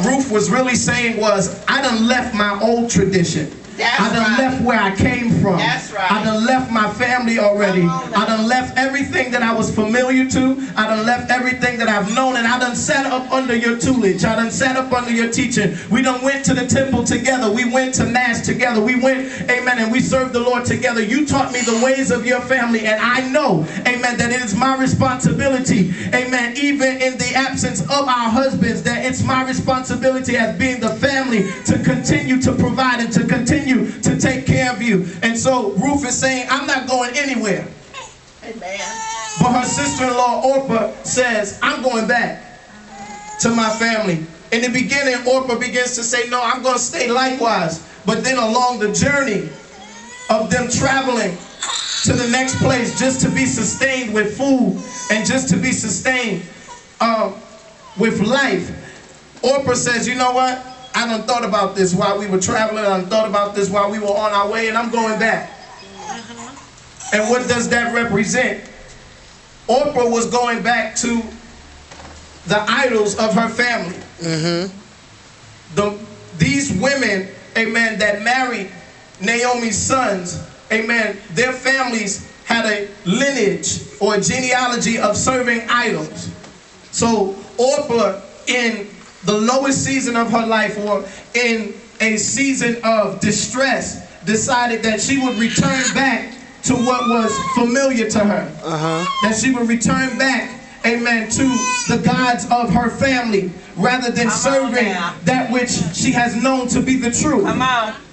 Ruth was really saying was, I done left my old tradition. I done left where I came from. I done left my family already. I done left everything that I was familiar to. I done left everything that I've known, and I done sat up under your tutelage. I done sat up under your teaching. We done went to the temple together. We went to mass together. We went, amen, and we served the Lord together. You taught me the ways of your family, and I know, amen, that it is my responsibility, amen, even in the absence of our husbands, that it's my responsibility as being the family to continue to provide and to continue to take care of you. And so Ruth is saying, I'm not going anywhere. Amen. But her sister-in-law Orpah says, I'm going back to my family. In the beginning, Orpah begins to say, no, I'm going to stay likewise. But then along the journey of them traveling to the next place just to be sustained with food and just to be sustained with life, Orpah says, you know what? I done thought about this while we were traveling. I done thought about this while we were on our way, and I'm going back. And what does that represent? Orpah was going back to the idols of her family. These women, amen, that married Naomi's sons, amen, their families had a lineage or a genealogy of serving idols. So Orpah, in the lowest season of her life, or in a season of distress, decided that she would return back to what was familiar to her. That she would return back, amen, to the gods of her family, rather than serving that which she has known to be the truth.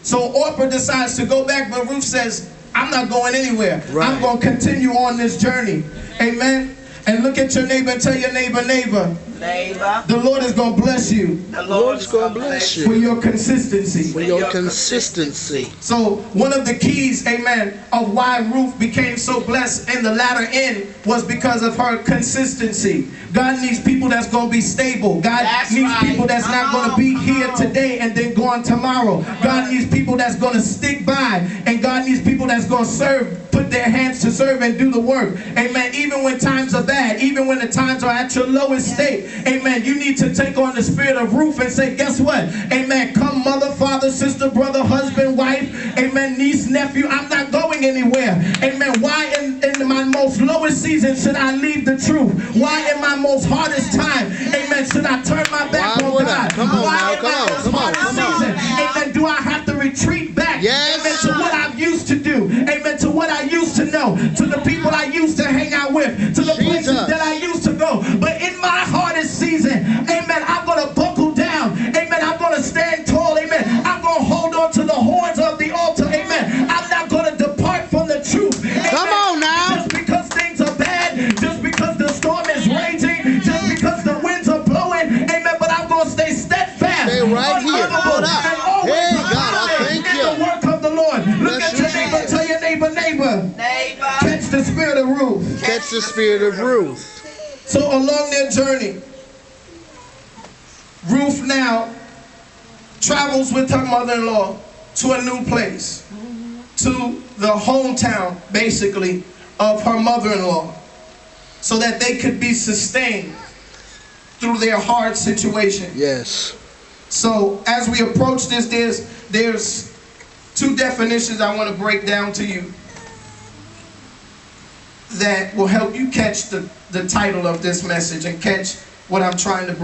So Orpah decides to go back, but Ruth says, I'm not going anywhere. I'm going to continue on this journey. Amen. And look at your neighbor and tell your neighbor, neighbor, the Lord is going to bless you. The Lord is going to bless you. For your consistency. For your consistency. So one of the keys, amen, of why Ruth became so blessed in the latter end was because of her consistency. God needs people that's going to be stable. God needs people that's not going to be here today and then gone tomorrow. God needs people that's going to stick by. And God needs people that's going to serve, put their hands to serve and do the work. Amen. Even when times are bad, even when the times are at your lowest state, amen, you need to take on the spirit of Ruth and say, guess what? Amen. Come mother, father, sister, brother, husband, wife, amen, niece, nephew, I'm not going anywhere. Amen. Why in my most lowest season should I leave the truth? Why in my most hardest time, amen, should I turn my back on God? Why in my most hardest season, amen, do I have to retreat back, amen, to what I've used to do, amen, to what I used to know, to the people I used to hang out with, to the places that I used to go. But in my hardest season, amen, I'm going to buckle down, amen, I'm going to stand tall, amen, I'm going to hold on to the horns of the altar, amen, I'm not going to depart from the truth, amen. Come on now. Just because things are bad, just because the storm is raging, just because the winds are blowing, amen, but I'm going to stay steadfast. Stay right here. Hold up. Hey, God, I thank you. In the work of the Lord. Look at your neighbor, tell your neighbor, neighbor, catch the spirit of Ruth. Catch the spirit of Ruth. So along their journey, Ruth now travels with her mother-in-law to a new place, to the hometown, basically, of her mother-in-law, so that they could be sustained through their hard situation. Yes. So as we approach this, there's two definitions I want to break down to you that will help you catch the title of this message and catch what I'm trying to bring.